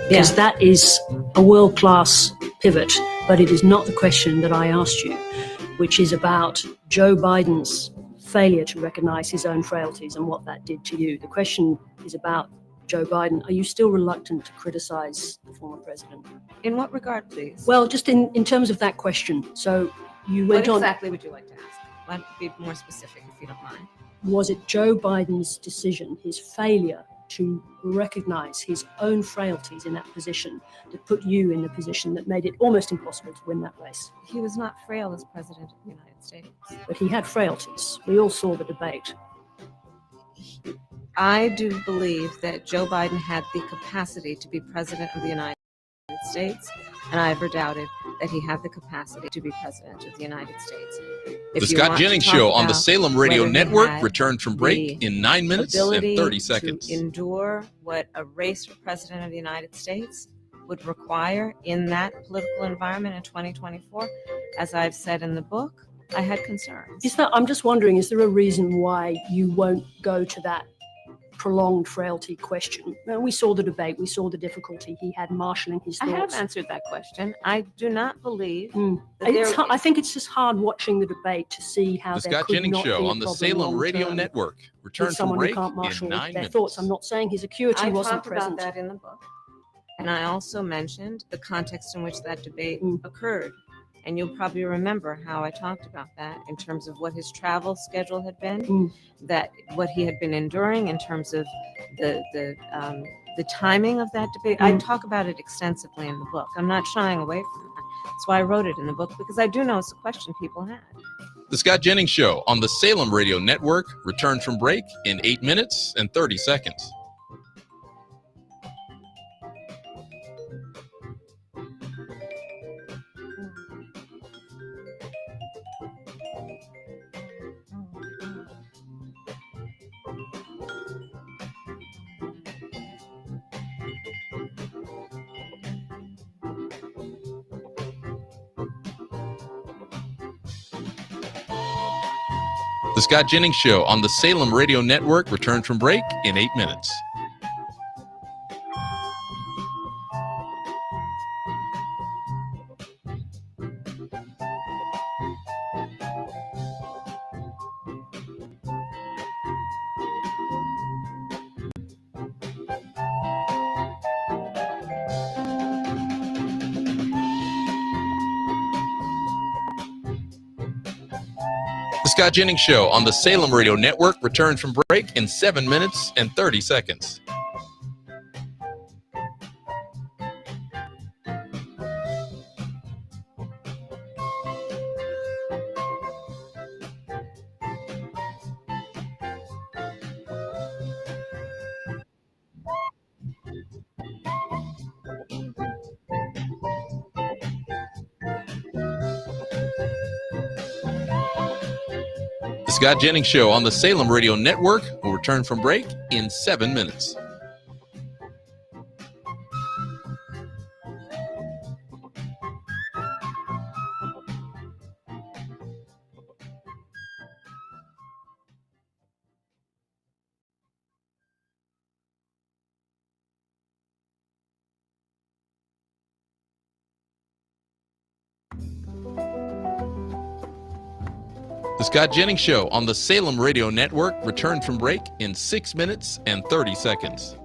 because that is a world-class pivot, but it is not the question that I asked you, which is about Joe Biden's failure to recognize his own frailties and what that did to you. The question is about Joe Biden. Are you still reluctant to criticize the former president? In what regard, please? Well, just in terms of that question. So you went on. What exactly would you like to ask? Let me be more specific, if you don't mind. Was it Joe Biden's decision, his failure to recognize his own frailties in that position, that put you in the position that made it almost impossible to win that race? He was not frail as president of the United States. But he had frailties. We all saw the debate. I do believe that Joe Biden had the capacity to be president of the United States, and I never doubted that he had the capacity to be president of the United States. The Scott Jennings Show on the Salem Radio Network returns from break in 9 minutes and 30 seconds. To endure what a race for president of the United States would require in that political environment in 2024, as I've said in the book, I had concerns. I'm just wondering, is there a reason why you won't go to that prolonged frailty question? We saw the debate. We saw the difficulty he had marshalling his thoughts. I have answered that question. I do not believe I think it's just hard watching the debate to see how the Scott Jennings Show on the Salem Radio Network returns from break in 9 minutes. Thoughts. I'm not saying his acuity wasn't present. I talked about that in the book. And I also mentioned the context in which that debate occurred. And you'll probably remember how I talked about that in terms of what his travel schedule had been, that what he had been enduring in terms of the timing of that debate. I talk about it extensively in the book. I'm not shying away from that. That's why I wrote it in the book, because I do know it's a question people had. The Scott Jennings Show on the Salem Radio Network returns from break in 8 minutes and 30 seconds. The Scott Jennings Show on the Salem Radio Network returns from break in 8 minutes. The Scott Jennings Show on the Salem Radio Network returns from break in 7 minutes and 30 seconds. The Scott Jennings Show on the Salem Radio Network will return from break in 7 minutes. The Scott Jennings Show on the Salem Radio Network returns from break in 6 minutes and 30 seconds.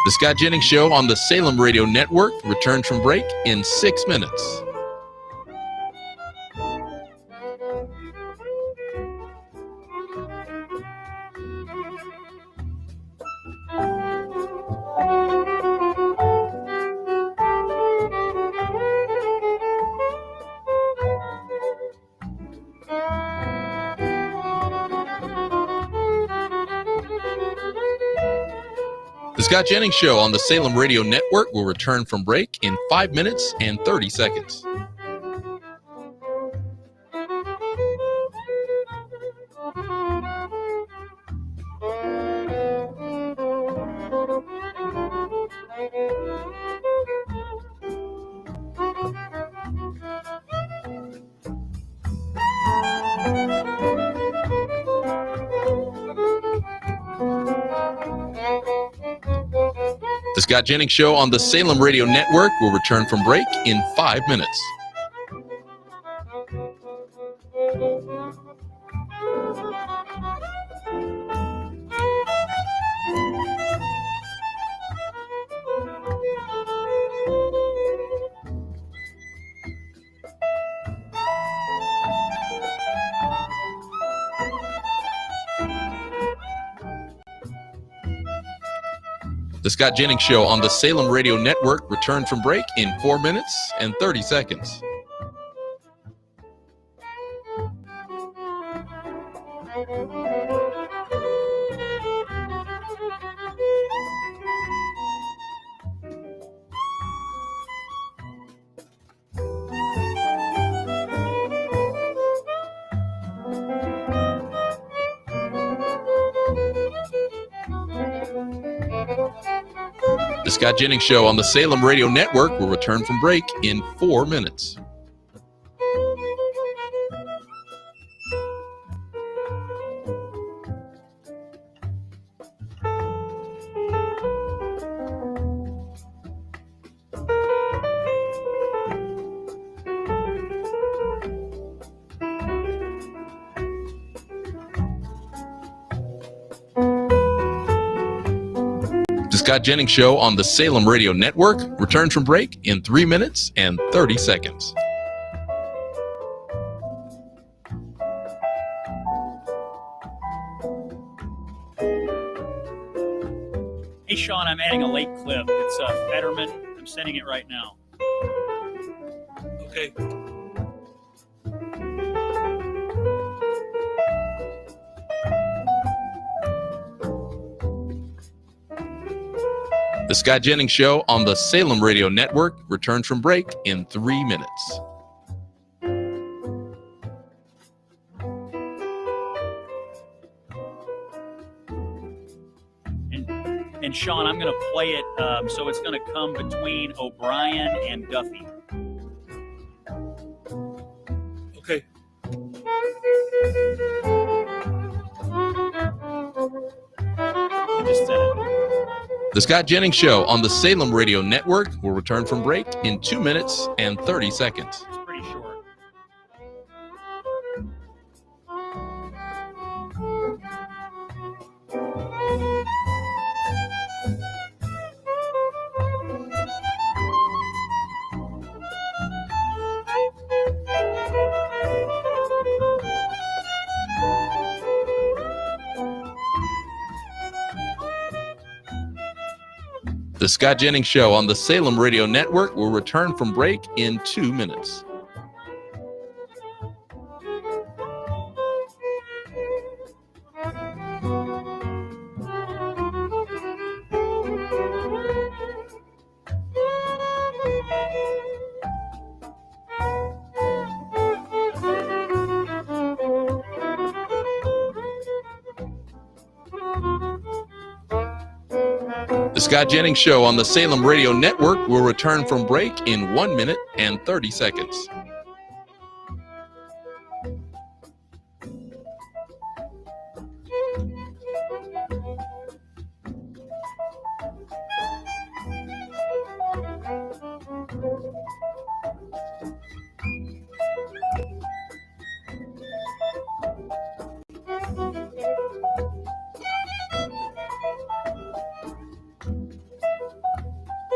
The Scott Jennings Show on the Salem Radio Network returns from break in 6 minutes. The Scott Jennings Show on the Salem Radio Network will return from break in 5 minutes and 30 seconds. The Scott Jennings Show on the Salem Radio Network will return from break in 5 minutes. The Scott Jennings Show on the Salem Radio Network returns from break in 4 minutes and 30 seconds. The Scott Jennings Show on the Salem Radio Network will return from break in 4 minutes. The Scott Jennings Show on the Salem Radio Network returns from break in 3 minutes and 30 seconds. Hey, Sean, I'm adding a late clip. It's Fetterman. I'm sending it right now. Okay. The Scott Jennings Show on the Salem Radio Network returns from break in 3 minutes. And Sean, I'm going to play it, so it's going to come between O'Brien and Duffy. Okay. I just said it. The Scott Jennings Show on the Salem Radio Network will return from break in 2 minutes and 30 seconds. It's pretty short. The Scott Jennings Show on the Salem Radio Network will return from break in 2 minutes. The Scott Jennings Show on the Salem Radio Network will return from break in 1 minute and 30 seconds.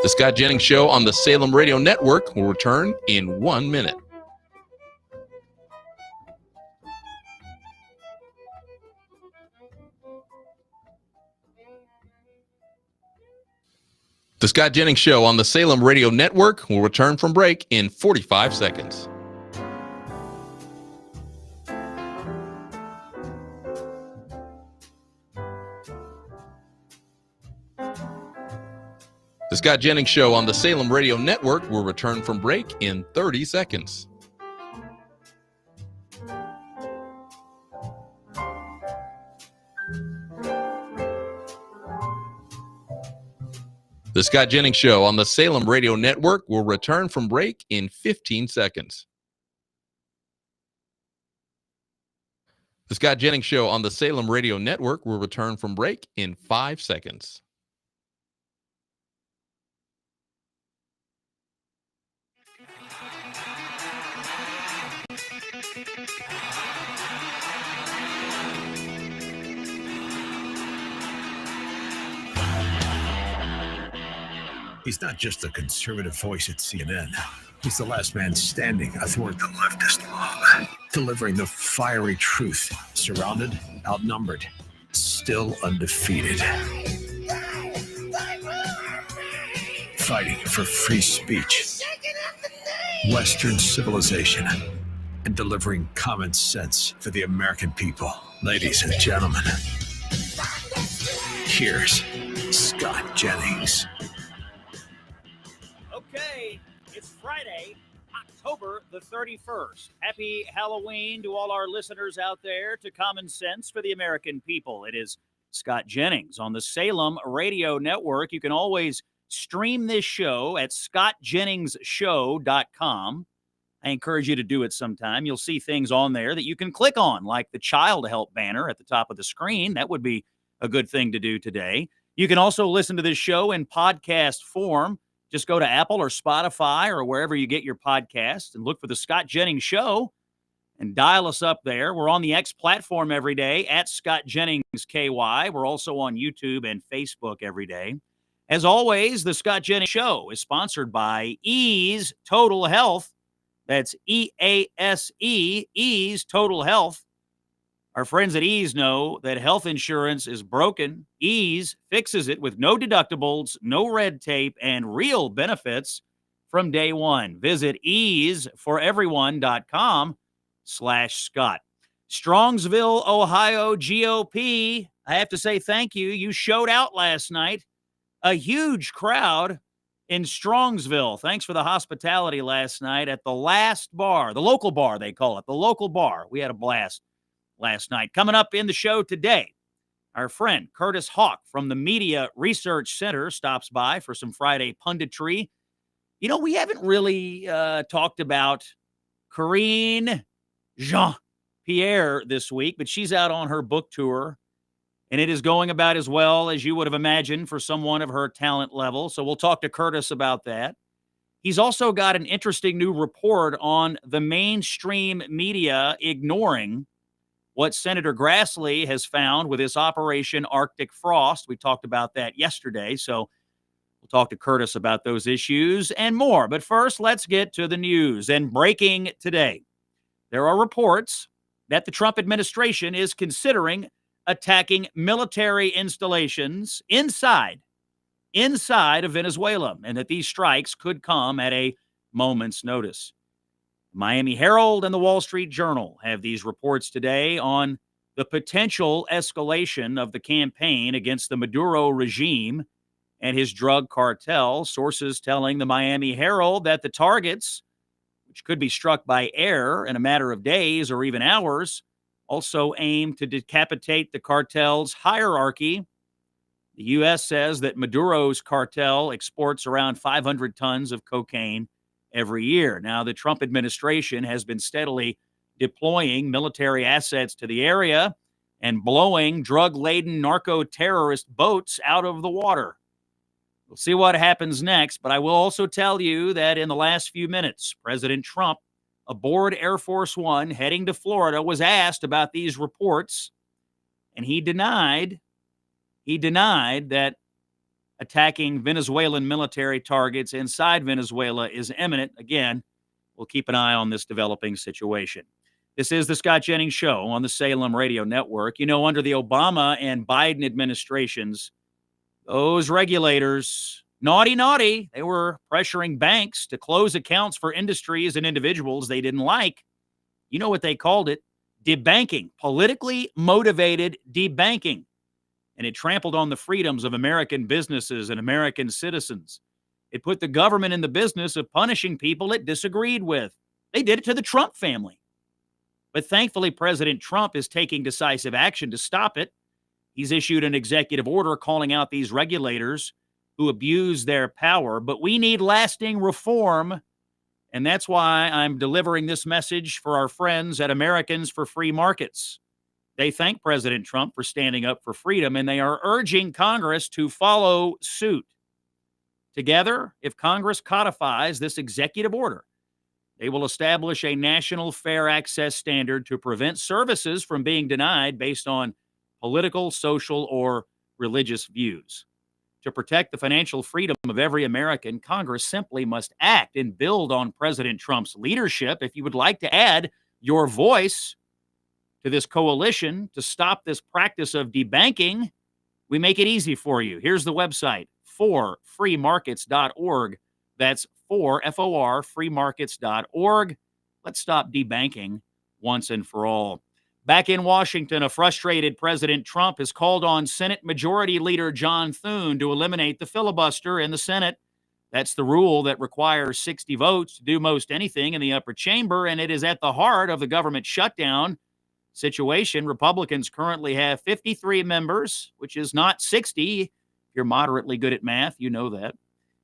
The Scott Jennings Show on the Salem Radio Network will return in 1 minute. The Scott Jennings Show on the Salem Radio Network will return from break in 45 seconds. The Scott Jennings Show on the Salem Radio Network will return from break in 30 seconds. The Scott Jennings Show on the Salem Radio Network will return from break in 15 seconds. The Scott Jennings Show on the Salem Radio Network will return from break in 5 seconds. He's not just a conservative voice at CNN. He's the last man standing athwart the leftist mob, delivering the fiery truth, surrounded, outnumbered, still undefeated. Fighting for free speech, Western civilization, and delivering common sense for the American people. Ladies and gentlemen, here's Scott Jennings. Okay, it's Friday, October the 31st. Happy Halloween to all our listeners out there, to Common Sense for the American People. It is Scott Jennings on the Salem Radio Network. You can always stream this show at scottjenningsshow.com. I encourage you to do it sometime. You'll see things on there that you can click on, like the Child Help banner at the top of the screen. That would be a good thing to do today. You can also listen to this show in podcast form. Just go to Apple or Spotify or wherever you get your podcasts and look for the Scott Jennings Show and dial us up there. We're on the X platform every day at Scott Jennings KY. We're also on YouTube and Facebook every day. As always, the Scott Jennings Show is sponsored by Ease Total Health. That's EASE, Ease Total Health. Our friends at Ease know that health insurance is broken. Ease fixes it with no deductibles, no red tape, and real benefits from day one. Visit easeforeveryone.com/Scott. Strongsville, Ohio GOP. I have to say thank you. You showed out last night. A huge crowd in Strongsville. Thanks for the hospitality last night at the last bar, the local bar, they call it, the local bar. We had a blast last night. Coming up in the show today, our friend Curtis Hawk from the Media Research Center stops by for some Friday punditry. You know, we haven't really talked about Corinne Jean-Pierre this week, but she's out on her book tour, and it is going about as well as you would have imagined for someone of her talent level. So we'll talk to Curtis about that. He's also got an interesting new report on the mainstream media ignoring what Senator Grassley has found with his Operation Arctic Frost. We talked about that yesterday, so we'll talk to Curtis about those issues and more. But first, let's get to the news. And breaking today, there are reports that the Trump administration is considering attacking military installations inside of Venezuela, and that these strikes could come at a moment's notice. Miami Herald and the Wall Street Journal have these reports today on the potential escalation of the campaign against the Maduro regime and his drug cartel. Sources telling the Miami Herald that the targets, which could be struck by air in a matter of days or even hours, also aim to decapitate the cartel's hierarchy. The U.S. says that Maduro's cartel exports around 500 tons of cocaine every year. Now, the Trump administration has been steadily deploying military assets to the area and blowing drug-laden narco-terrorist boats out of the water. We'll see what happens next, but I will also tell you that in the last few minutes, President Trump, aboard Air Force One heading to Florida, was asked about these reports, and he denied that attacking Venezuelan military targets inside Venezuela is imminent. Again, we'll keep an eye on this developing situation. This is the Scott Jennings Show on the Salem Radio Network. You know, under the Obama and Biden administrations, those regulators, naughty, they were pressuring banks to close accounts for industries and individuals they didn't like. You know what they called it? Debanking, politically motivated debanking. And it trampled on the freedoms of American businesses and American citizens. It put the government in the business of punishing people it disagreed with. They did it to the Trump family. But thankfully, President Trump is taking decisive action to stop it. He's issued an executive order calling out these regulators who abuse their power. But we need lasting reform. And that's why I'm delivering this message for our friends at Americans for Free Markets. They thank President Trump for standing up for freedom, and they are urging Congress to follow suit. Together, if Congress codifies this executive order, they will establish a national fair access standard to prevent services from being denied based on political, social, or religious views. To protect the financial freedom of every American, Congress simply must act and build on President Trump's leadership. If you would like to add your voice to this coalition to stop this practice of debanking, we make it easy for you. Here's the website, forfreemarkets.org. That's FOR, freemarkets.org. Let's stop debanking once and for all. Back in Washington, a frustrated President Trump has called on Senate Majority Leader John Thune to eliminate the filibuster in the Senate. That's the rule that requires 60 votes to do most anything in the upper chamber, and it is at the heart of the government shutdown situation. Republicans currently have 53 members, which is not 60. If you're moderately good at math, you know that.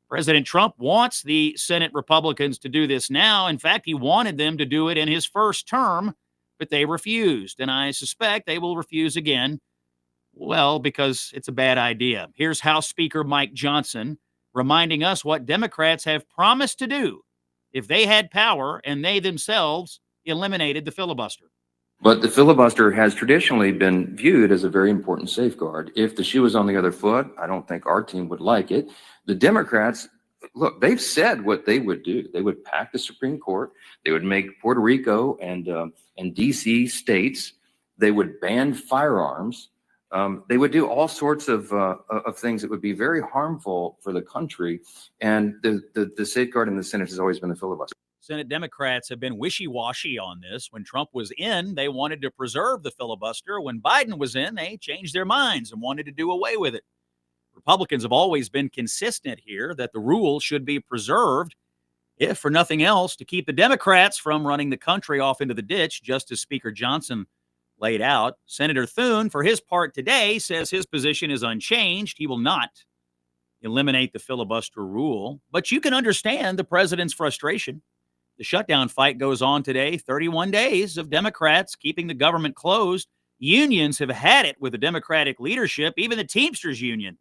President Trump wants the Senate Republicans to do this now. In fact, he wanted them to do it in his first term, but they refused, and I suspect they will refuse again, well, because it's a bad idea. Here's House Speaker Mike Johnson reminding us what Democrats have promised to do if they had power and they themselves eliminated the filibuster. But the filibuster has traditionally been viewed as a very important safeguard. If the shoe was on the other foot, I don't think our team would like it. The Democrats, look, they've said what they would do. They would pack the Supreme Court. They would make Puerto Rico and D.C. states. They would ban firearms. They would do all sorts of things that would be very harmful for the country. And the safeguard in the Senate has always been the filibuster. Senate Democrats have been wishy-washy on this. When Trump was in, they wanted to preserve the filibuster. When Biden was in, they changed their minds and wanted to do away with it. Republicans have always been consistent here that the rule should be preserved, if for nothing else, to keep the Democrats from running the country off into the ditch, just as Speaker Johnson laid out. Senator Thune, for his part today, says his position is unchanged. He will not eliminate the filibuster rule. But you can understand the president's frustration. The shutdown fight goes on today, 31 days of Democrats keeping the government closed. Unions have had it with the Democratic leadership. Even the Teamsters Union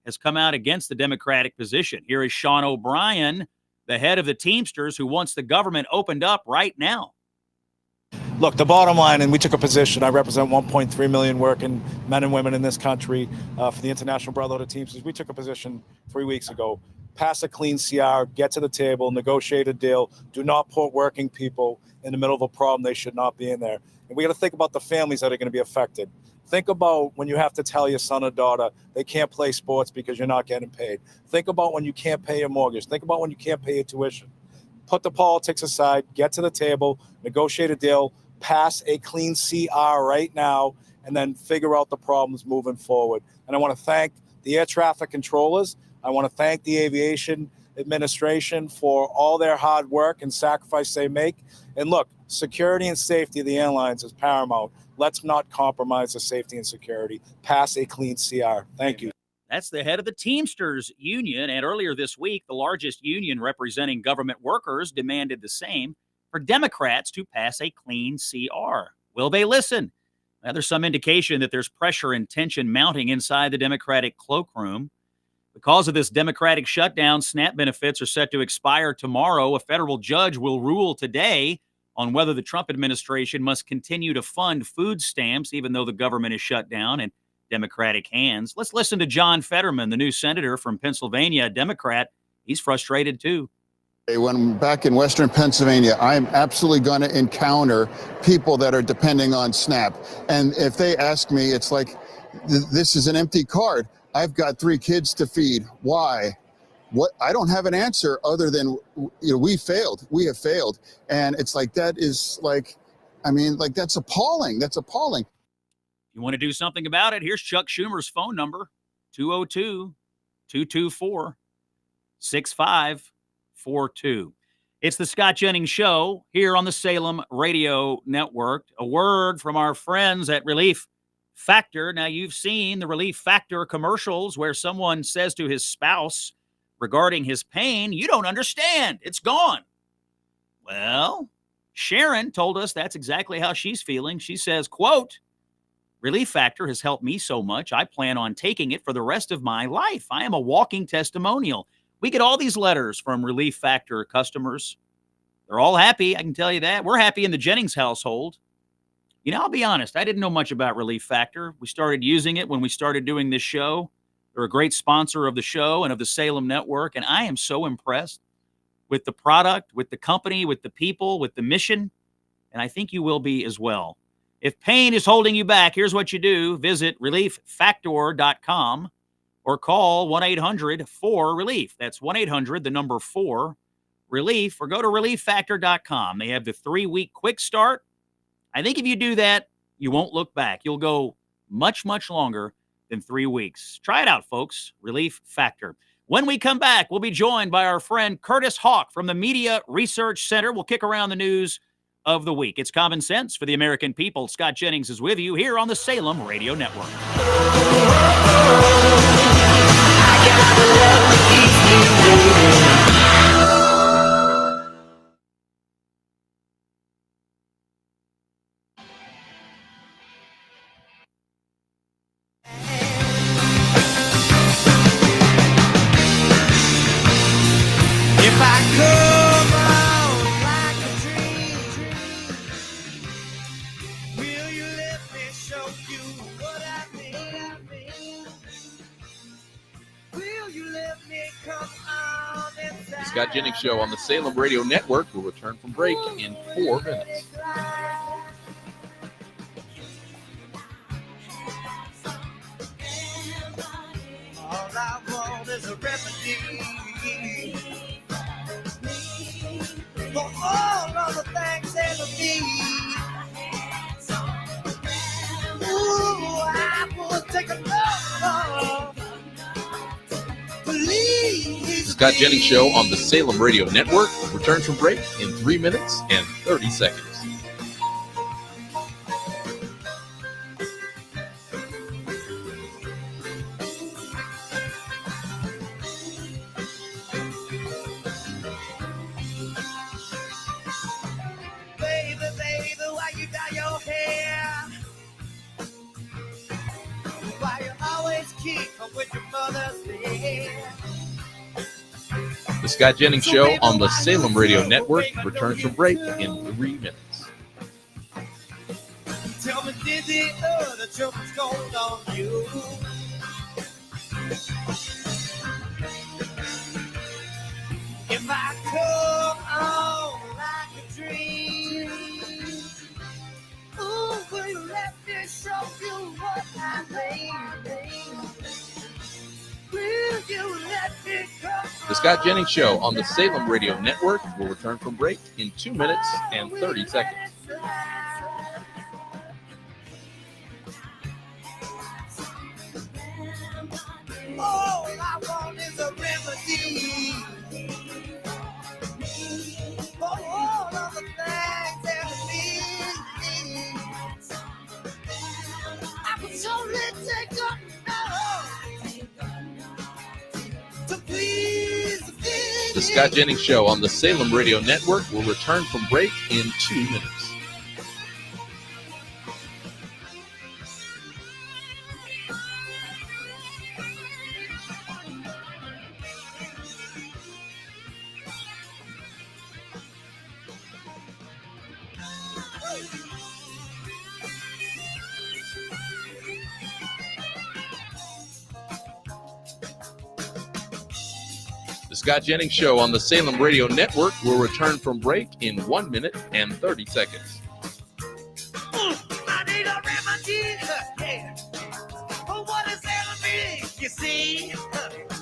has come out against the Democratic position. Here is Sean O'Brien, the head of the Teamsters, who wants the government opened up right now. Look, the bottom line, and we took a position. I represent 1.3 million working men and women in this country for the International Brotherhood of Teamsters. We took a position 3 weeks ago. Pass a clean CR, get to the table, negotiate a deal. Do not put working people in the middle of a problem they should not be in there. And we got to think about the families that are going to be affected. Think about when you have to tell your son or daughter they can't play sports because you're not getting paid. Think about when you can't pay your mortgage. Think about when you can't pay your tuition. Put the politics aside, get to the table, negotiate a deal, pass a clean CR right now, and then figure out the problems moving forward. And I want to thank the air traffic controllers. I want to thank the aviation administration for all their hard work and sacrifice they make. And look, security and safety of the airlines is paramount. Let's not compromise the safety and security. Pass a clean CR. Thank you. That's the head of the Teamsters Union. And earlier this week, the largest union representing government workers demanded the same for Democrats to pass a clean CR. Will they listen? Now, there's some indication that there's pressure and tension mounting inside the Democratic cloakroom. Because of this Democratic shutdown, SNAP benefits are set to expire tomorrow. A federal judge will rule today on whether the Trump administration must continue to fund food stamps, even though the government is shut down in Democratic hands. Let's listen to John Fetterman, the new senator from Pennsylvania, a Democrat. He's frustrated, too. When I'm back in Western Pennsylvania, I'm absolutely going to encounter people that are depending on SNAP. And if they ask me, it's like, this is an empty card. I've got 3 kids to feed. Why? What? I don't have an answer other than, we failed. We have failed. And it's like, that is like, that's appalling. That's appalling. If you want to do something about it, here's Chuck Schumer's phone number, 202-224-6542. It's the Scott Jennings Show here on the Salem Radio Network. A word from our friends at Relief Factor. Now, you've seen the Relief Factor commercials where someone says to his spouse regarding his pain, "You don't understand. It's gone." Well, Sharon told us that's exactly how she's feeling. She says, quote, "Relief Factor has helped me so much, I plan on taking it for the rest of my life. I am a walking testimonial." We get all these letters from Relief Factor customers. They're all happy, I can tell you that. We're happy in the Jennings household. I'll be honest, I didn't know much about Relief Factor. We started using it when we started doing this show. They're a great sponsor of the show and of the Salem Network, and I am so impressed with the product, with the company, with the people, with the mission, and I think you will be as well. If pain is holding you back, here's what you do. Visit relieffactor.com or call 1-800-4RELIEF. That's 1-800, the number 4-RELIEF, or go to relieffactor.com. They have the 3-week quick start. I think if you do that, you won't look back. You'll go much, much longer than 3 weeks. Try it out, folks. Relief Factor. When we come back, we'll be joined by our friend Curtis Hawk from the Media Research Center. We'll kick around the news of the week. It's Common Sense for the American people. Scott Jennings is with you here on the Salem Radio Network. The Scott Jennings Show on the Salem Radio Network will return from break in 4 minutes. All I want is a remedy for all of the things that are me. Ooh, I will take a look. Please. The Scott Jennings Show on the Salem Radio Network returns from break in 3 minutes and 30 seconds. The Scott Jennings Show on the Salem Radio Network returns from break in 3 minutes. Tell me, did the other children's gold on you? If I come on like a dream, ooh, will you let me show you what I mean? Will you let me come? The Scott Jennings Show on the Salem Radio Network will return from break in 2 minutes and 30 seconds. All I want is a remedy for all of the things that me. I could surely take a to please. The Scott Jennings Show on the Salem Radio Network will return from break in 2 minutes. The Scott Jennings Show on the Salem Radio Network will return from break in 1 minute and 30 seconds. I need a remedy, yeah. For what is enemy, you see?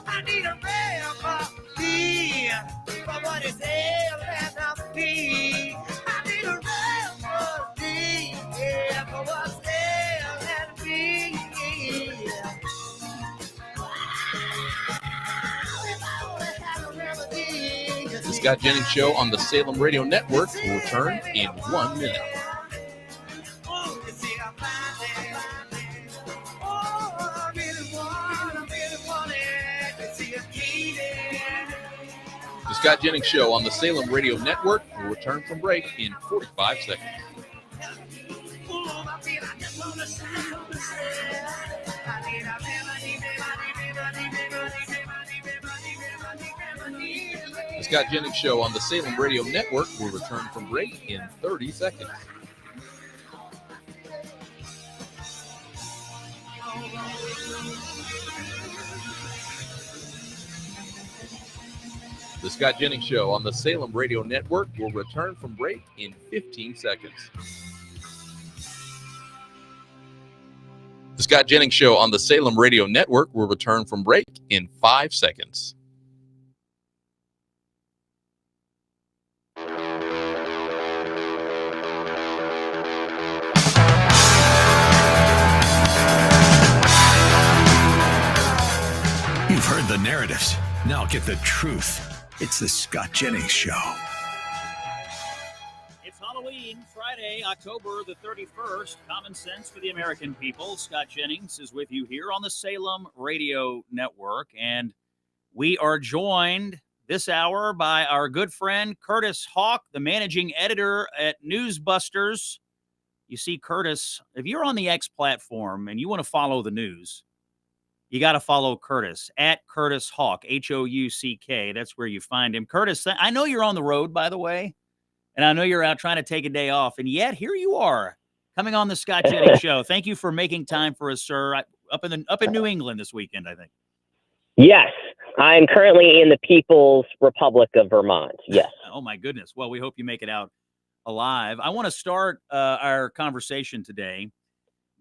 I need a remedy for what is enemy. I need a remedy, yeah, for what's enemy. The Scott Jennings Show on the Salem Radio Network will return in 1 minute. The Scott Jennings Show on the Salem Radio Network will return from break in 45 seconds. The Scott Jennings Show on the Salem Radio Network will return from break in 30 seconds. The Scott Jennings Show on the Salem Radio Network will return from break in 15 seconds. The Scott Jennings Show on the Salem Radio Network will return from break in 5 seconds. You've heard the narratives. Now get the truth. It's the Scott Jennings Show. It's Halloween, Friday, October the 31st. Common sense for the American people. Scott Jennings is with you here on the Salem Radio Network. And we are joined this hour by our good friend Curtis Hawk, the managing editor at Newsbusters. You see, Curtis, if you're on the X platform and you want to follow the news, you got to follow Curtis at Curtis Hawk, Houck. That's where you find him. Curtis, I know you're on the road, by the way, and I know you're out trying to take a day off, and yet here you are coming on the Scott Jennings Show. Thank you for making time for us, sir. Up in New England this weekend, I think. Yes, I'm currently in the People's Republic of Vermont. Yes. Oh my goodness. Well, we hope you make it out alive. I want to start our conversation today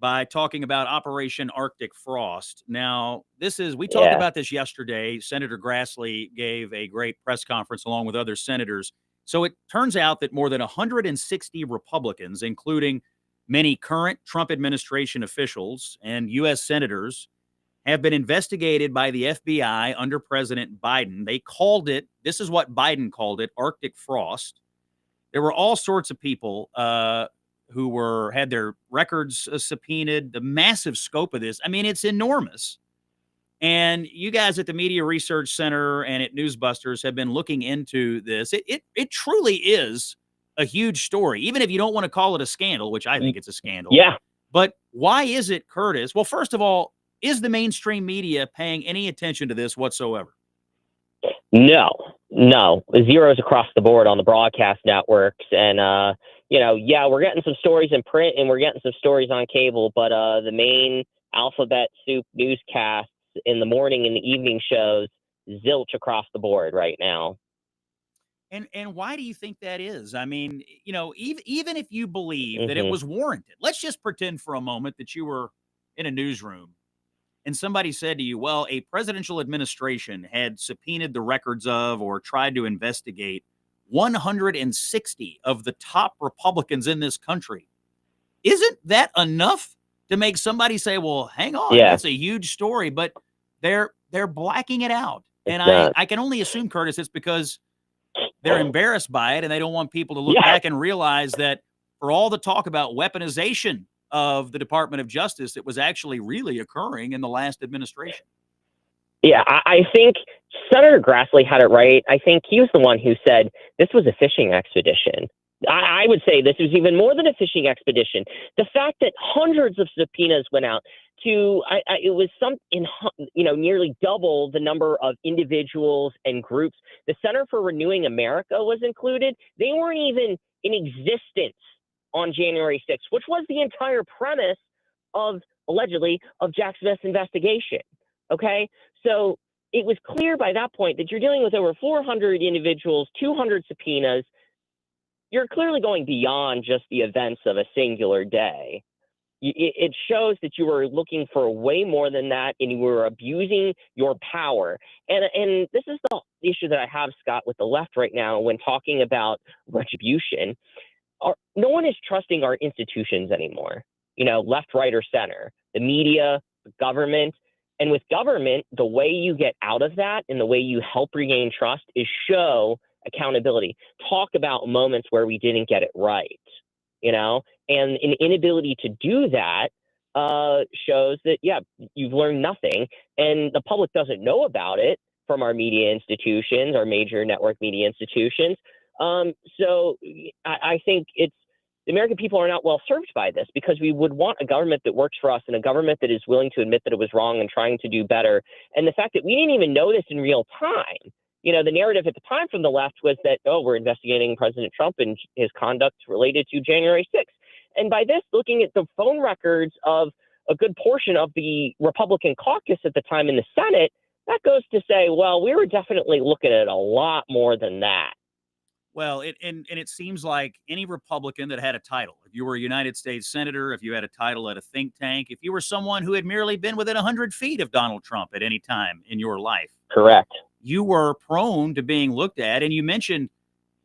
by talking about Operation Arctic Frost. Now, we talked about this yesterday. Senator Grassley gave a great press conference along with other senators. So it turns out that more than 160 Republicans, including many current Trump administration officials and U.S. senators, have been investigated by the FBI under President Biden. They called it, this is what Biden called it, Arctic Frost. There were all sorts of people who had their records subpoenaed. The massive scope of this, I mean, it's enormous. And you guys at the Media Research Center and at Newsbusters have been looking into this. It truly is a huge story, even if you don't want to call it a scandal, which I think it's a scandal. Yeah. But why is it, Curtis? Well, first of all, is the mainstream media paying any attention to this whatsoever? No. Zeros across the board on the broadcast networks. And, we're getting some stories in print and we're getting some stories on cable, but the main alphabet soup newscasts in the morning and the evening shows, zilch across the board right now. And why do you think that is? I mean, even if you believe that it was warranted, let's just pretend for a moment that you were in a newsroom and somebody said to you, well, a presidential administration had subpoenaed the records of or tried to investigate 160 of the top Republicans in this country. Isn't that enough to make somebody say, well, hang on, that's a huge story, but they're blacking it out. And I can only assume, Curtis, it's because they're embarrassed by it and they don't want people to look back and realize that for all the talk about weaponization of the Department of Justice, it was actually really occurring in the last administration. Yeah, I think Senator Grassley had it right. I think he was the one who said this was a fishing expedition. I would say this was even more than a fishing expedition. The fact that hundreds of subpoenas went out to, it was nearly double the number of individuals and groups. The Center for Renewing America was included. They weren't even in existence on January 6th, which was the entire premise of, allegedly, of Jack Smith's investigation. Okay, so it was clear by that point that you're dealing with over 400 individuals, 200 subpoenas. You're clearly going beyond just the events of a singular day. It shows that you were looking for way more than that, and you were abusing your power. And this is the issue that I have, Scott, with the left right now when talking about retribution. No one is trusting our institutions anymore. Left, right, or center, the media, the government. And with government, the way you get out of that and the way you help regain trust is show accountability. Talk about moments where we didn't get it right, and an inability to do that shows that, you've learned nothing. And the public doesn't know about it from our media institutions, our major network media institutions. So I think the American people are not well served by this, because we would want a government that works for us and a government that is willing to admit that it was wrong and trying to do better. And the fact that we didn't even know this in real time, the narrative at the time from the left was that, we're investigating President Trump and his conduct related to January 6th. And by this, looking at the phone records of a good portion of the Republican caucus at the time in the Senate, that goes to say, well, we were definitely looking at a lot more than that. Well, it seems like any Republican that had a title, if you were a United States Senator, if you had a title at a think tank, if you were someone who had merely been within 100 feet of Donald Trump at any time in your life. Correct. You were prone to being looked at. And you mentioned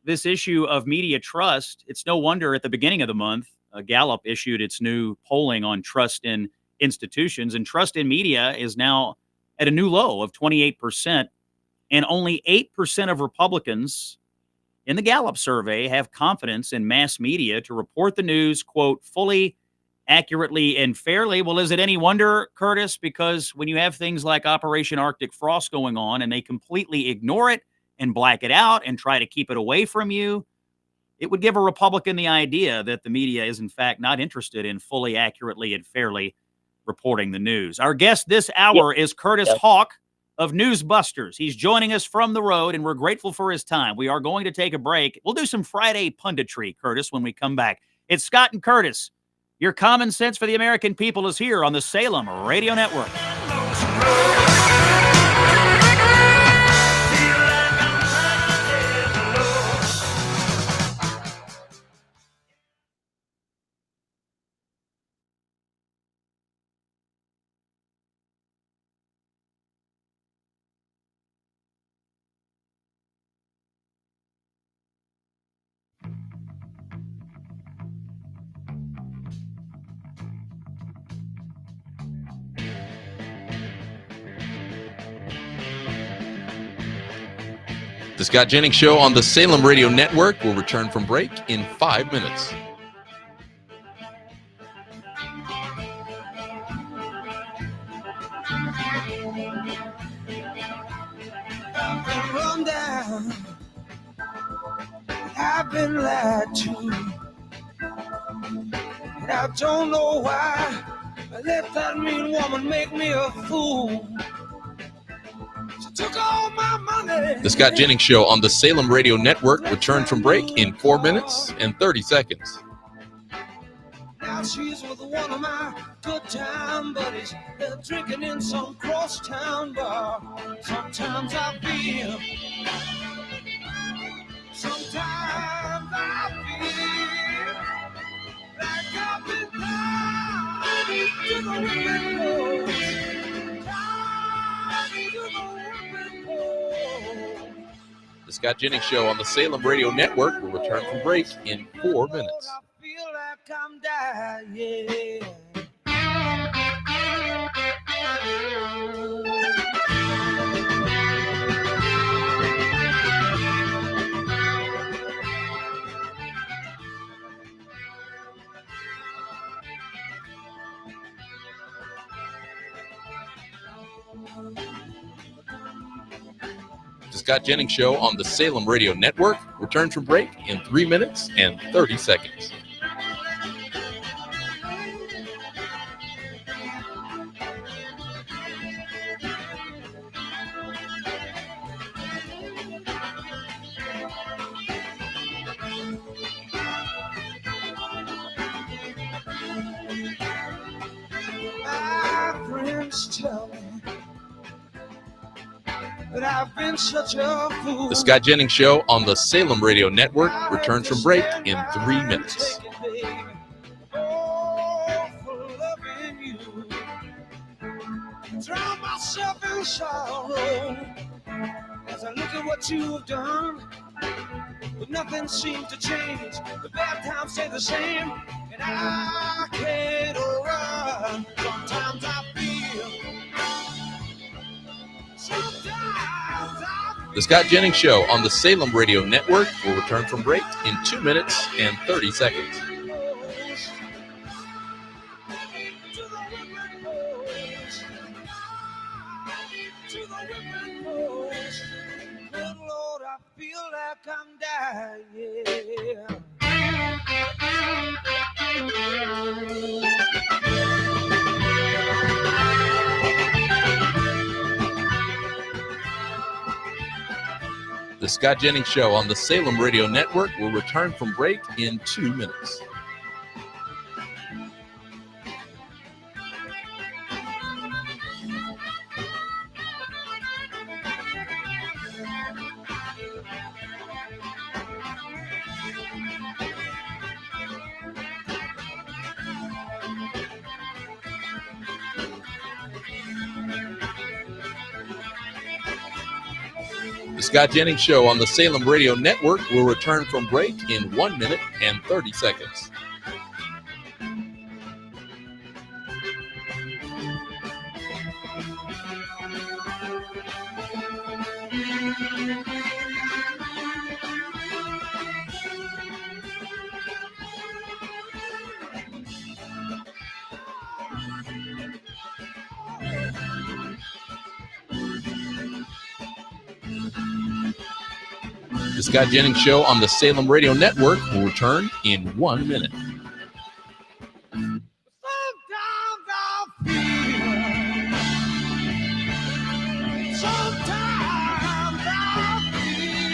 this issue of media trust. It's no wonder at the beginning of the month, Gallup issued its new polling on trust in institutions, and trust in media is now at a new low of 28%. And only 8% of Republicans in the Gallup survey have confidence in mass media to report the news, quote, fully, accurately, and fairly. Well, is it any wonder, Curtis? Because when you have things like Operation Arctic Frost going on and they completely ignore it and black it out and try to keep it away from you, it would give a Republican the idea that the media is, in fact, not interested in fully, accurately, and fairly reporting the news. Our guest this hour is Curtis Hawk of Newsbusters. He's joining us from the road, and we're grateful for his time. We are going to take a break. We'll do some Friday punditry, Curtis, when we come back. It's Scott and Curtis. Your common sense for the American people is here on the Salem Radio Network. The Scott Jennings Show on the Salem Radio Network will return from break in 5 minutes. Run down. I've been lied to, and I don't know why I let that mean woman make me a fool. She took all my money. The Scott Jennings Show on the Salem Radio Network returns from break in 4 minutes and 30 seconds. Now she's with one of my good time buddies. They're drinking in some crosstown bar. Sometimes I feel like I've been tied to the whipping post. Tied to the whipping post. The Scott Jennings Show on the Salem Radio Network will return from break in 4 minutes. I feel like I'm dying. The Scott Jennings Show on the Salem Radio Network returns from break in 3 minutes and 30 seconds. My friends tell me that I've been such a fool. The Scott Jennings Show on the Salem Radio Network returns from break in 3 minutes. Oh, for loving you. Drown myself in sorrow as I look at what you've done. But nothing seems to change. The bad times stay the same, and I can't run. Sometimes I feel. The Scott Jennings Show on the Salem Radio Network will return from break in 2 minutes and 30 seconds. Good Lord, I feel like I'm dying. The Scott Jennings Show on the Salem Radio Network will return from break in 2 minutes. Scott Jennings Show on the Salem Radio Network will return from break in 1 minute and 30 seconds. The Scott Jennings Show on the Salem Radio Network will return in 1 minute.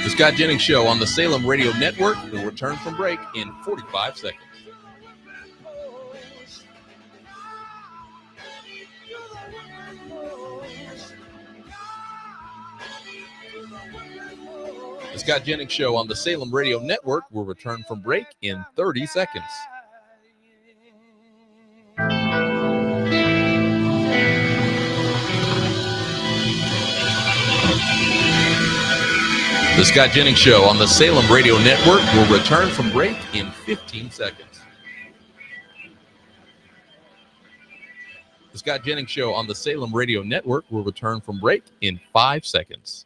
The Scott Jennings Show on the Salem Radio Network will return from break in 45 seconds. The Scott Jennings Show on the Salem Radio Network will return from break in 30 seconds. The Scott Jennings Show on the Salem Radio Network will return from break in 15 seconds. The Scott Jennings Show on the Salem Radio Network will return from break in 5 seconds.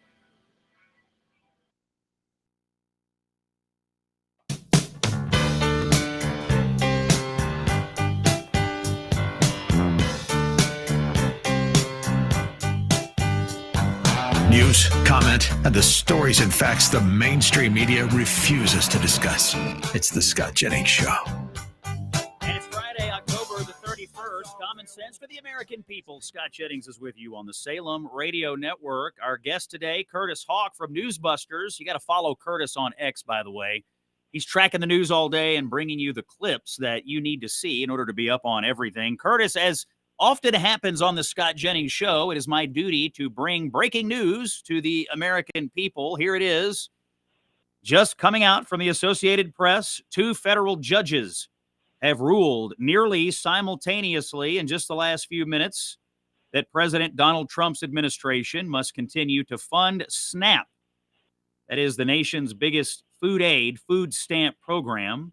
News, comment, and the stories and facts the mainstream media refuses to discuss. It's the Scott Jennings Show. And it's Friday, October the 31st. Common sense for the American people. Scott Jennings is with you on the Salem Radio Network. Our guest today, Curtis Hawk from Newsbusters. You got to follow Curtis on X, by the way. He's tracking the news all day and bringing you the clips that you need to see in order to be up on everything. Curtis, as often happens on the Scott Jennings Show, it is my duty to bring breaking news to the American people. Here it is. Just coming out from the Associated Press, 2 federal judges have ruled nearly simultaneously in just the last few minutes that President Donald Trump's administration must continue to fund SNAP. That is the nation's biggest food stamp program.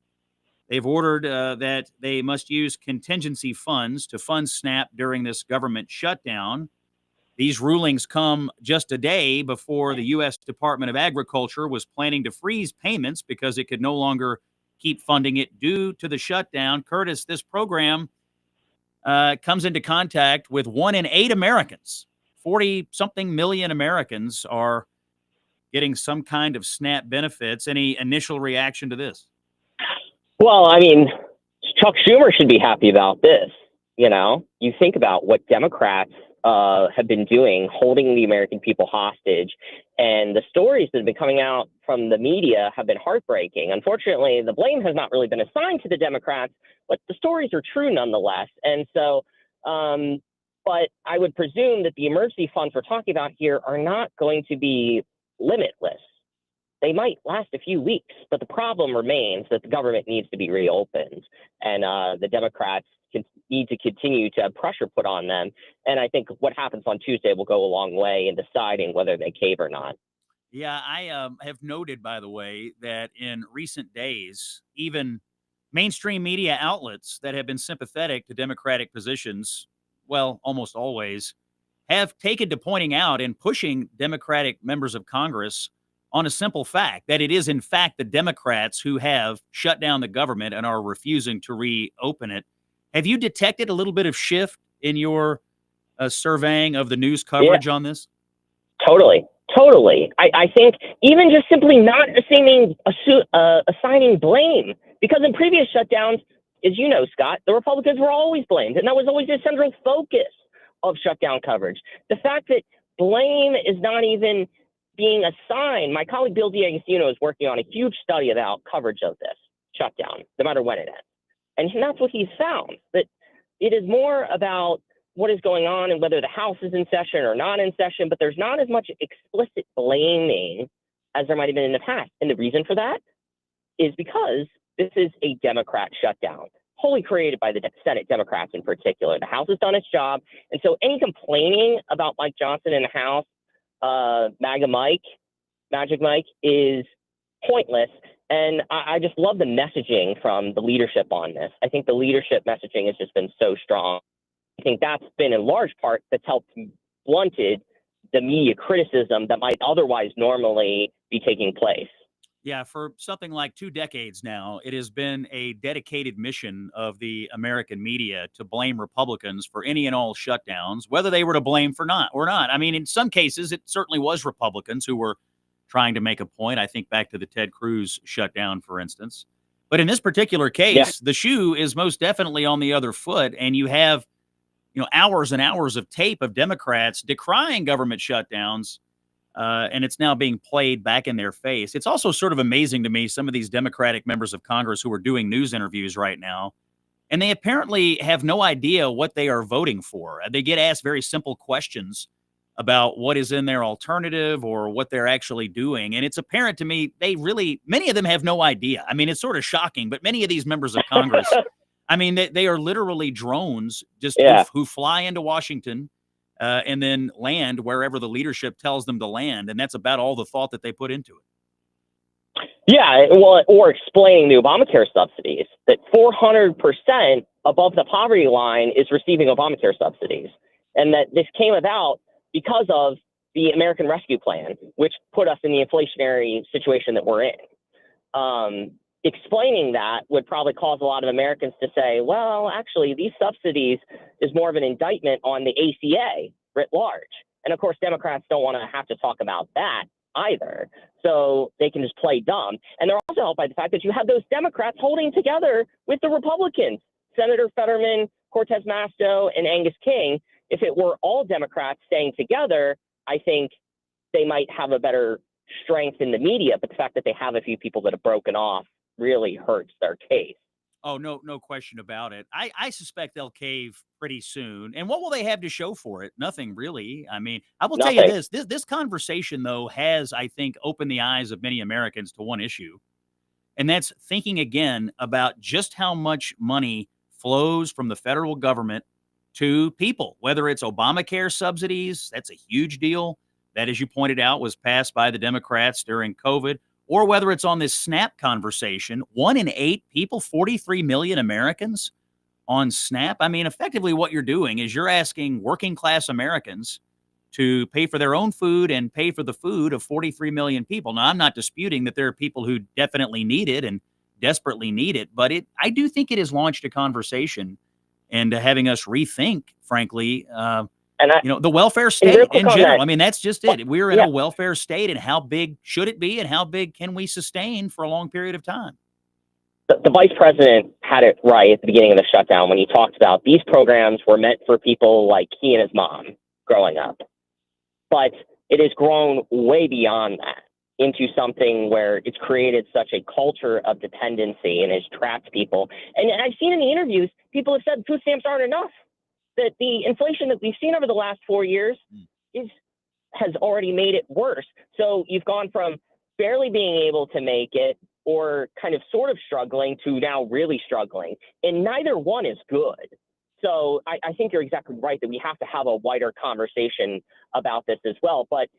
They've ordered that they must use contingency funds to fund SNAP during this government shutdown. These rulings come just a day before the U.S. Department of Agriculture was planning to freeze payments because it could no longer keep funding it due to the shutdown. Curtis, this program comes into contact with 1 in 8 Americans. 40-something million Americans are getting some kind of SNAP benefits. Any initial reaction to this? Well, I mean, Chuck Schumer should be happy about this. You know, you think about what Democrats have been doing, holding the American people hostage. And the stories that have been coming out from the media have been heartbreaking. Unfortunately, the blame has not really been assigned to the Democrats, but the stories are true nonetheless. And so, but I would presume that the emergency funds we're talking about here are not going to be limitless. They might last a few weeks, but the problem remains that the government needs to be reopened, and the Democrats need to continue to have pressure put on them. And I think what happens on Tuesday will go a long way in deciding whether they cave or not. Yeah, I have noted, by the way, that in recent days, even mainstream media outlets that have been sympathetic to Democratic positions, well, almost always, have taken to pointing out and pushing Democratic members of Congress on a simple fact that it is, in fact, the Democrats who have shut down the government and are refusing to reopen it. Have you detected a little bit of shift in your surveying of the news coverage on this? Totally. I think even just simply not assigning blame, because in previous shutdowns, as you know, Scott, the Republicans were always blamed, and that was always the central focus of shutdown coverage. The fact that blame is not even being assigned. My colleague Bill D'Agostino is working on a huge study about coverage of this shutdown, no matter when it ends. And that's what he's found, that it is more about what is going on and whether the House is in session or not in session, but there's not as much explicit blaming as there might have been in the past. And the reason for that is because this is a Democrat shutdown, wholly created by the Senate Democrats in particular. The House has done its job. And so any complaining about Mike Johnson in the House, MAGA Mike, Magic Mike, is pointless. And I just love the messaging from the leadership on this. I think the leadership messaging has just been so strong. I think that's been in large part that's helped blunted the media criticism that might otherwise normally be taking place. Yeah, for something like 2 decades now, it has been a dedicated mission of the American media to blame Republicans for any and all shutdowns, whether they were to blame for not or not. I mean, in some cases, it certainly was Republicans who were trying to make a point. I think back to the Ted Cruz shutdown, for instance. But in this particular case, the shoe is most definitely on the other foot, and you have, hours and hours of tape of Democrats decrying government shutdowns. And it's now being played back in their face. It's also sort of amazing to me, some of these Democratic members of Congress who are doing news interviews right now, and they apparently have no idea what they are voting for. They get asked very simple questions about what is in their alternative or what they're actually doing. And it's apparent to me many of them have no idea. I mean, it's sort of shocking, but many of these members of Congress, I mean, they are literally drones who fly into Washington and then land wherever the leadership tells them to land. And that's about all the thought that they put into it. Yeah, well, or explaining the Obamacare subsidies, that 400% above the poverty line is receiving Obamacare subsidies. And that this came about because of the American Rescue Plan, which put us in the inflationary situation that we're in. Explaining that would probably cause a lot of Americans to say, well, actually, these subsidies is more of an indictment on the ACA writ large. And of course, Democrats don't want to have to talk about that either. So they can just play dumb. And they're also helped by the fact that you have those Democrats holding together with the Republicans, Senator Fetterman, Cortez Masto, and Angus King. If it were all Democrats staying together, I think they might have a better strength in the media. But the fact that they have a few people that have broken off really hurts their case. Oh, no question about it. I suspect they'll cave pretty soon. And what will they have to show for it? Nothing really. I mean, I will tell you this conversation, though, has, I think, opened the eyes of many Americans to one issue. And that's thinking again about just how much money flows from the federal government to people, whether it's Obamacare subsidies. That's a huge deal. That, as you pointed out, was passed by the Democrats during COVID. Or whether it's on this SNAP conversation, 1 in 8 people, 43 million Americans on SNAP. I mean, effectively what you're doing is you're asking working class Americans to pay for their own food and pay for the food of 43 million people. Now, I'm not disputing that there are people who definitely need it and desperately need it, but I do think it has launched a conversation and having us rethink, frankly, the welfare state in general. I mean, that's just it. We're in a welfare state, and how big should it be, and how big can we sustain for a long period of time? The vice president had it right at the beginning of the shutdown when he talked about these programs were meant for people like he and his mom growing up. But it has grown way beyond that into something where it's created such a culture of dependency and has trapped people. And I've seen in the interviews, people have said food stamps aren't enough. That the inflation that we've seen over the last 4 years has already made it worse. So you've gone from barely being able to make it or kind of sort of struggling to now really struggling. And neither one is good. So I think you're exactly right that we have to have a wider conversation about this as well. But,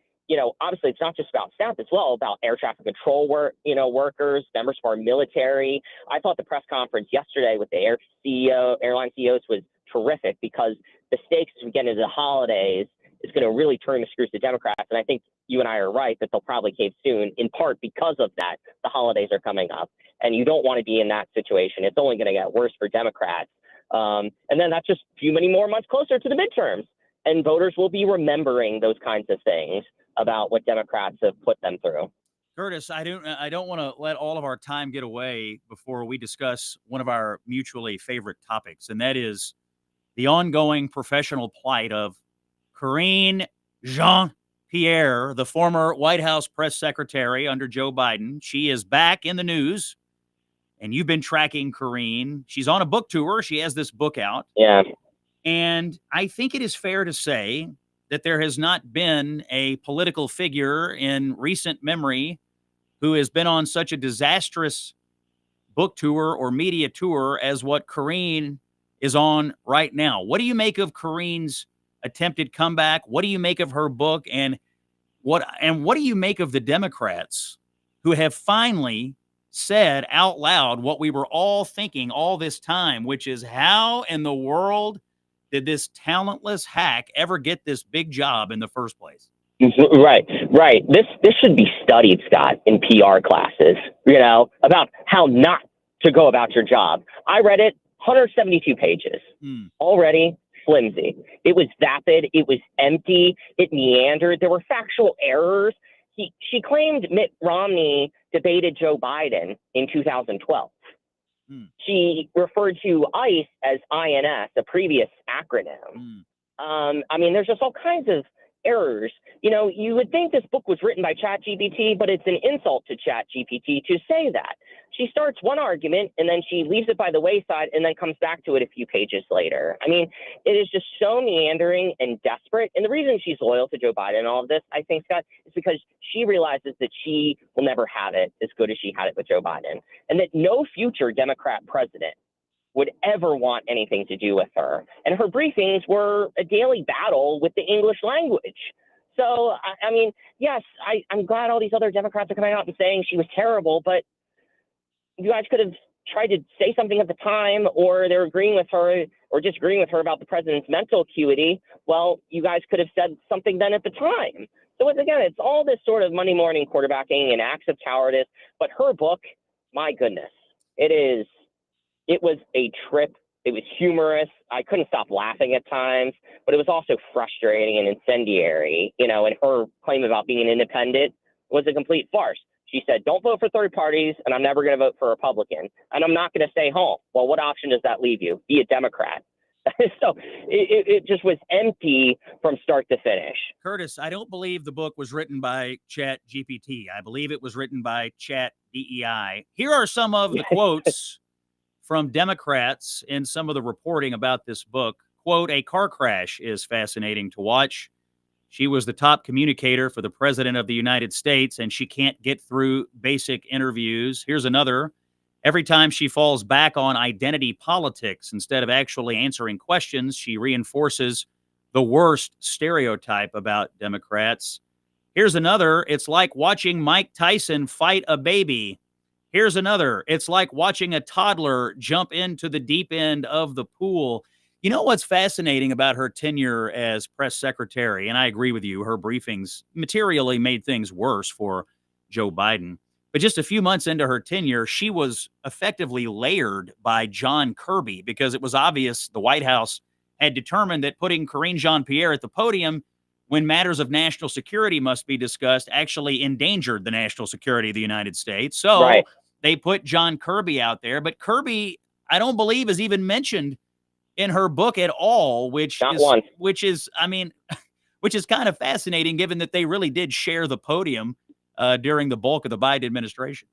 obviously it's not just about SNAP, it's well about air traffic control workers, members of our military. I thought the press conference yesterday with the airline CEOs was terrific because the stakes as we get into the holidays is going to really turn the screws to Democrats. And I think you and I are right that they'll probably cave soon, in part because of that. The holidays are coming up, and you don't want to be in that situation. It's only going to get worse for Democrats. And then that's just many more months closer to the midterms, and voters will be remembering those kinds of things about what Democrats have put them through. Curtis, I don't want to let all of our time get away before we discuss one of our mutually favorite topics, and that is the ongoing professional plight of Karine Jean-Pierre, the former White House press secretary under Joe Biden. She is back in the news, and you've been tracking Karine. She's on a book tour. She has this book out. Yeah. And I think it is fair to say that there has not been a political figure in recent memory who has been on such a disastrous book tour or media tour as what Karine is on right now. What do you make of Karine's attempted comeback? What do you make of her book? And What do you make of the Democrats who have finally said out loud what we were all thinking all this time, which is, how in the world did this talentless hack ever get this big job in the first place? Right. This should be studied, Scott, in PR classes, about how not to go about your job. I read it, 172 pages, already flimsy. It was vapid. It was empty. It meandered. There were factual errors. She claimed Mitt Romney debated Joe Biden in 2012. She referred to ICE as INS, a previous acronym. There's just all kinds of errors. You would think this book was written by ChatGPT, but it's an insult to ChatGPT to say that. She starts one argument and then she leaves it by the wayside and then comes back to it a few pages later. It is just so meandering and desperate. And the reason she's loyal to Joe Biden and all of this, I think, Scott, is because she realizes that she will never have it as good as she had it with Joe Biden, and that no future Democrat president would ever want anything to do with her. And her briefings were a daily battle with the English language. So, yes, I'm glad all these other Democrats are coming out and saying she was terrible, but you guys could have tried to say something at the time, or they're agreeing with her or disagreeing with her about the president's mental acuity. Well, you guys could have said something then at the time. So again, it's all this sort of Monday morning quarterbacking and acts of cowardice. But her book, my goodness, it was a trip. It was humorous. I couldn't stop laughing at times, but it was also frustrating and incendiary, and her claim about being an independent was a complete farce. She said, don't vote for third parties, and I'm never going to vote for a Republican, and I'm not going to stay home. Well, what option does that leave you? Be a Democrat. So it just was empty from start to finish. Curtis, I don't believe the book was written by Chat GPT. I believe it was written by Chat DEI. Here are some of the quotes from Democrats in some of the reporting about this book. Quote, a car crash is fascinating to watch. She was the top communicator for the president of the United States, and she can't get through basic interviews. Here's another. Every time she falls back on identity politics instead of actually answering questions, she reinforces the worst stereotype about Democrats. Here's another. It's like watching Mike Tyson fight a baby. Here's another. It's like watching a toddler jump into the deep end of the pool. You know what's fascinating about her tenure as press secretary, and I agree with you, her briefings materially made things worse for Joe Biden. But just a few months into her tenure, she was effectively layered by John Kirby because it was obvious the White House had determined that putting Karine Jean-Pierre at the podium when matters of national security must be discussed actually endangered the national security of the United States. So they put John Kirby out there. But Kirby, I don't believe, is even mentioned in her book at all, which is kind of fascinating given that they really did share the podium during the bulk of the Biden administration.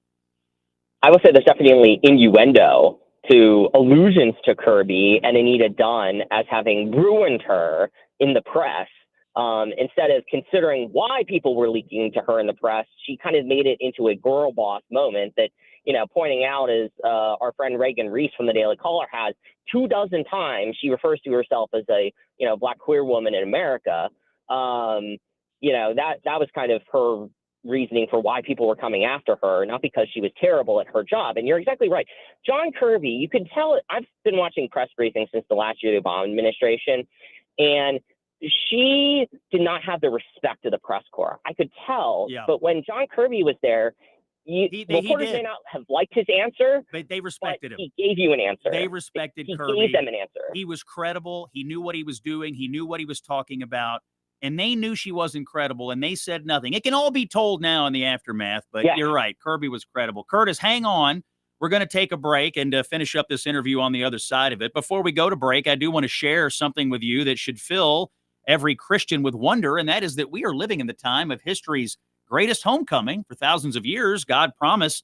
I will say there's definitely innuendo to allusions to Kirby and Anita Dunn as having ruined her in the press. Instead of considering why people were leaking to her in the press, she kind of made it into a girl boss moment that, pointing out as our friend Reagan Reese from the Daily Caller has 24 times, she refers to herself as a, Black queer woman in America. That was kind of her reasoning for why people were coming after her, not because she was terrible at her job. And you're exactly right. John Kirby, you could tell, I've been watching press briefings since the last year of the Obama administration, and she did not have the respect of the press corps. I could tell, but when John Kirby was there, reporters may not have liked his answer, but they respected him. He gave you an answer. They respected Kirby. He gave them an answer. He was credible. He knew what he was doing. He knew what he was talking about. And they knew she was incredible, and they said nothing. It can all be told now in the aftermath, but you're right. Kirby was credible. Curtis, hang on. We're going to take a break and finish up this interview on the other side of it. Before we go to break, I do want to share something with you that should fill every Christian with wonder, and that is that we are living in the time of history's greatest homecoming. For thousands of years, God promised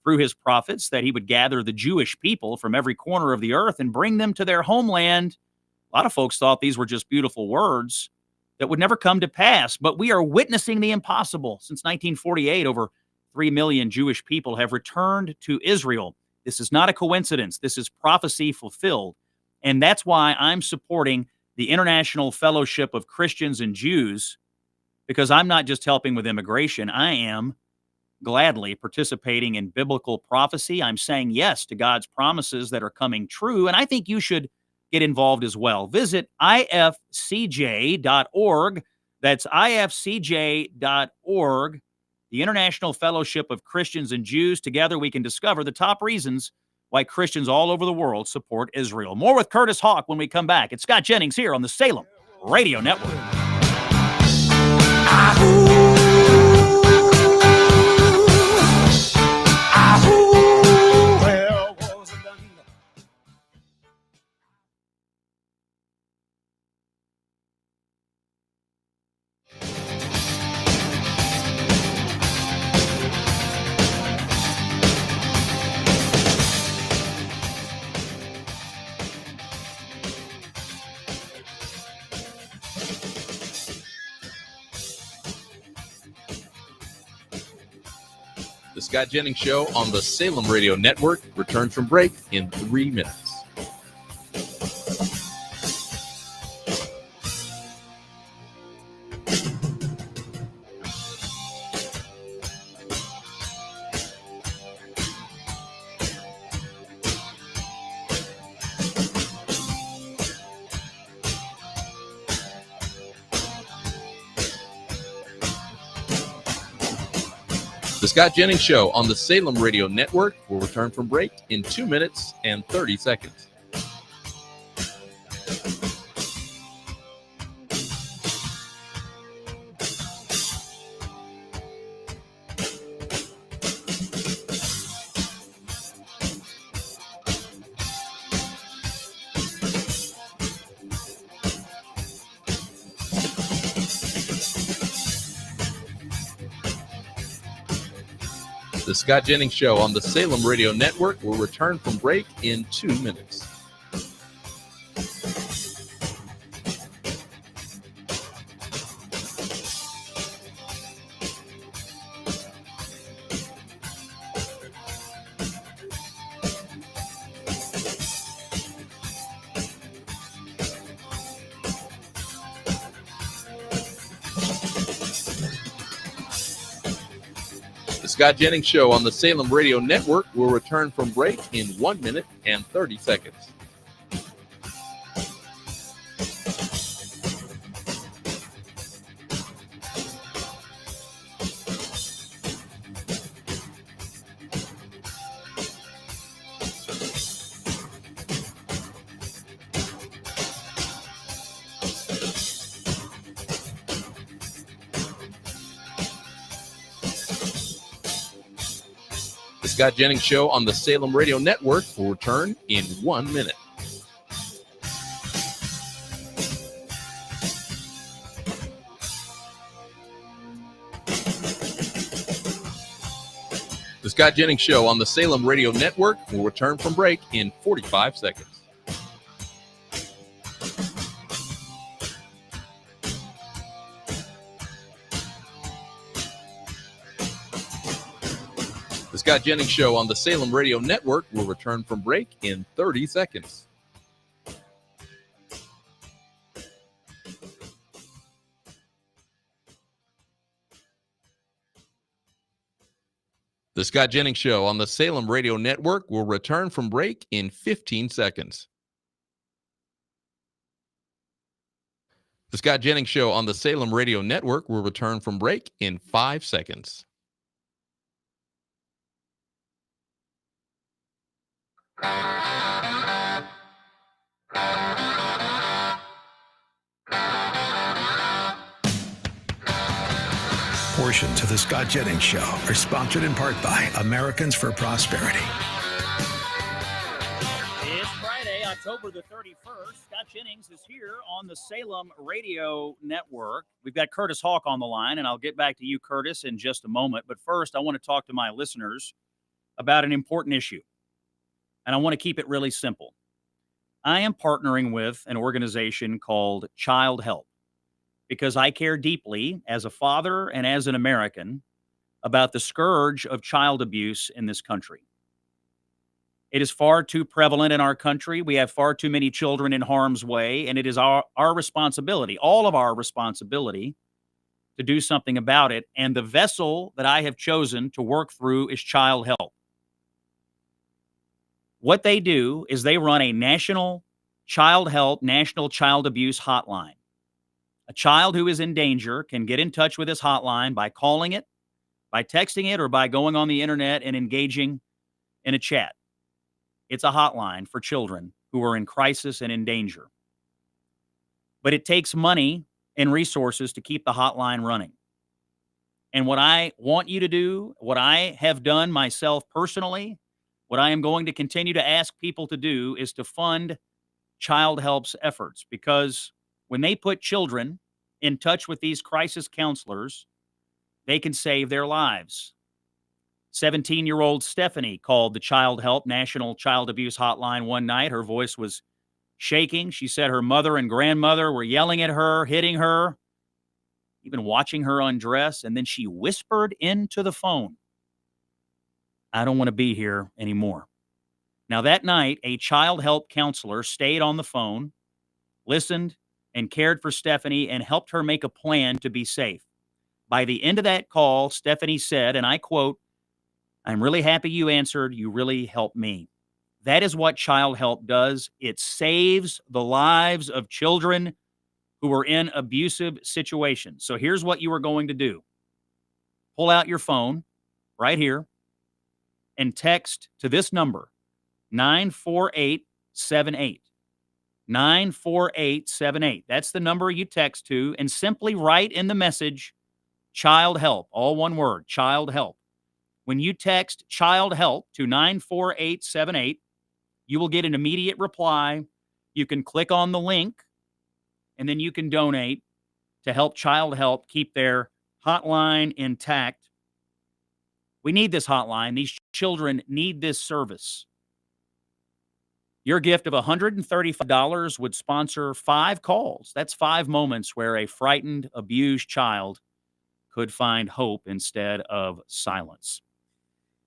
through his prophets that he would gather the Jewish people from every corner of the earth and bring them to their homeland. A lot of folks thought these were just beautiful words that would never come to pass, but we are witnessing the impossible. Since 1948, over 3 million Jewish people have returned to Israel. This is not a coincidence. This is prophecy fulfilled. And that's why I'm supporting the International Fellowship of Christians and Jews because I'm not just helping with immigration. I am gladly participating in biblical prophecy. I'm saying yes to God's promises that are coming true, and I think you should get involved as well. Visit ifcj.org. That's ifcj.org, the International Fellowship of Christians and Jews. Together we can discover the top reasons why Christians all over the world support Israel. More with Curtis Hawk when we come back. It's Scott Jennings here on the Salem Radio Network. The Scott Jennings Show on the Salem Radio Network returns from break in 3 minutes. The Scott Jennings Show on the Salem Radio Network will return from break in 2 minutes and 30 seconds. The Scott Jennings Show on the Salem Radio Network will return from break in 2 minutes. The Scott Jennings Show on the Salem Radio Network will return from break in 1 minute and 30 seconds. The Scott Jennings Show on the Salem Radio Network will return in 1 minute. The Scott Jennings Show on the Salem Radio Network will return from break in 45 seconds. The Scott Jennings Show on the Salem Radio Network will return from break in 30 seconds. The Scott Jennings Show on the Salem Radio Network will return from break in 15 seconds. The Scott Jennings Show on the Salem Radio Network will return from break in 5 seconds. Portions of the Scott Jennings Show are sponsored in part by Americans for Prosperity. It's Friday, October the 31st. Scott Jennings is here on the Salem Radio Network. We've got Curtis Hawk on the line, and I'll get back to you, Curtis, in just a moment. But first, I want to talk to my listeners about an important issue, and I want to keep it really simple. I am partnering with an organization called Child Help because I care deeply as a father and as an American about the scourge of child abuse in this country. It is far too prevalent in our country. We have far too many children in harm's way, and it is our responsibility, all of our responsibility, to do something about it. And the vessel that I have chosen to work through is Child Help. What they do is they run a national Child Help, national child abuse hotline. A child who is in danger can get in touch with this hotline by calling it, by texting it, or by going on the internet and engaging in a chat. It's a hotline for children who are in crisis and in danger. But it takes money and resources to keep the hotline running. And what I want you to do, what I have done myself personally, what I am going to continue to ask people to do is to fund Child Help's efforts, because when they put children in touch with these crisis counselors, they can save their lives. 17-year-old Stephanie called the Child Help National Child Abuse Hotline one night. Her voice was shaking. She said her mother and grandmother were yelling at her, hitting her, even watching her undress. And then she whispered into the phone, "I don't want to be here anymore." Now, that night, a Child Help counselor stayed on the phone, listened, and cared for Stephanie and helped her make a plan to be safe. By the end of that call, Stephanie said, and I quote, "I'm really happy you answered. You really helped me." That is what Child Help does. It saves the lives of children who are in abusive situations. So here's what you are going to do. Pull out your phone right here and text to this number, 94878. 94878. That's the number you text to, and simply write in the message, Child Help, all one word, Child Help. When you text Child Help to 94878, you will get an immediate reply. You can click on the link, and then you can donate to help Child Help keep their hotline intact. We need this hotline. These children need this service. Your gift of $135 would sponsor 5 calls. That's 5 moments where a frightened, abused child could find hope instead of silence.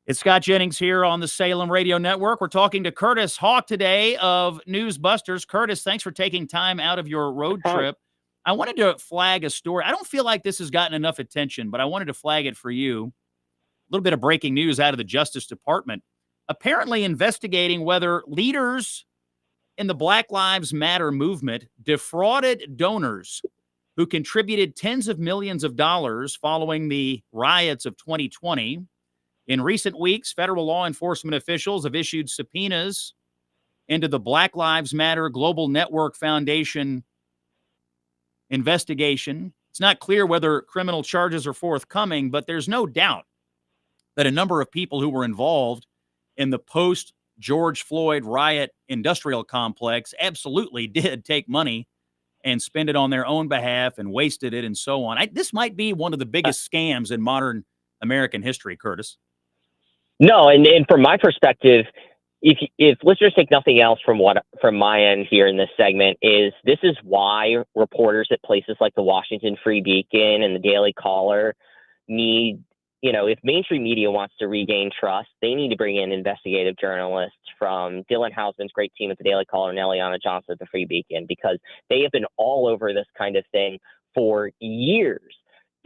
It's Scott Jennings here on the Salem Radio Network. We're talking to Curtis Hawk today of Newsbusters. Curtis, thanks for taking time out of your road trip. I wanted to flag a story. I don't feel like this has gotten enough attention, but I wanted to flag it for you. A little bit of breaking news out of the Justice Department. Apparently investigating whether leaders in the Black Lives Matter movement defrauded donors who contributed tens of millions of dollars following the riots of 2020. In recent weeks, federal law enforcement officials have issued subpoenas into the Black Lives Matter Global Network Foundation investigation. It's not clear whether criminal charges are forthcoming, but there's no doubt that a number of people who were involved in the post-George Floyd riot industrial complex absolutely did take money and spend it on their own behalf and wasted it and so on. This might be one of the biggest scams in modern American history, Curtis. No, and from my perspective, if listeners take nothing else from my end here in this segment, this is why reporters at places like the Washington Free Beacon and the Daily Caller need, if mainstream media wants to regain trust, they need to bring in investigative journalists from Dylan Hausman's great team at the Daily Caller and Eliana Johnson at the Free Beacon, because they have been all over this kind of thing for years.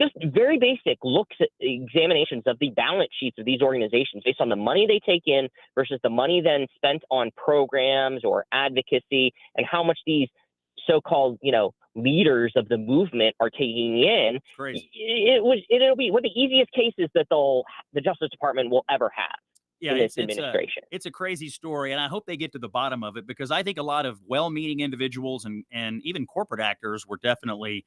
Just very basic looks at examinations of the balance sheets of these organizations based on the money they take in versus the money then spent on programs or advocacy, and how much these so-called, leaders of the movement are taking in. Crazy. It'll be one of the easiest cases that the Justice Department will ever have. In this administration. It's a crazy story, and I hope they get to the bottom of it, because I think a lot of well-meaning individuals and even corporate actors were definitely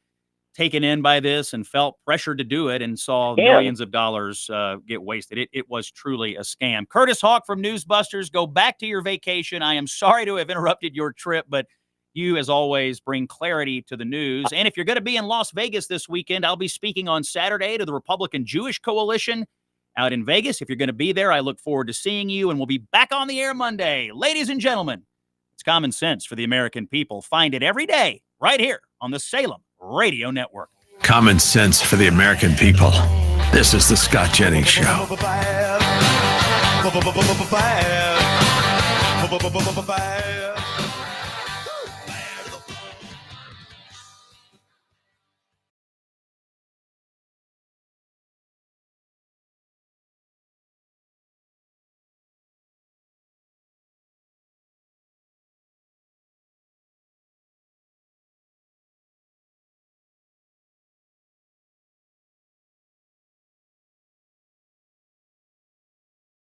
taken in by this and felt pressured to do it and saw millions of dollars get wasted. It was truly a scam. Curtis Hawk from Newsbusters, go back to your vacation. I am sorry to have interrupted your trip, but you, as always, bring clarity to the news. And if you're going to be in Las Vegas this weekend, I'll be speaking on Saturday to the Republican Jewish Coalition out in Vegas. If you're going to be there, I look forward to seeing you, and we'll be back on the air Monday. Ladies and gentlemen, it's common sense for the American people. Find it every day right here on the Salem Radio Network. Common sense for the American people. This is the Scott Jennings Show.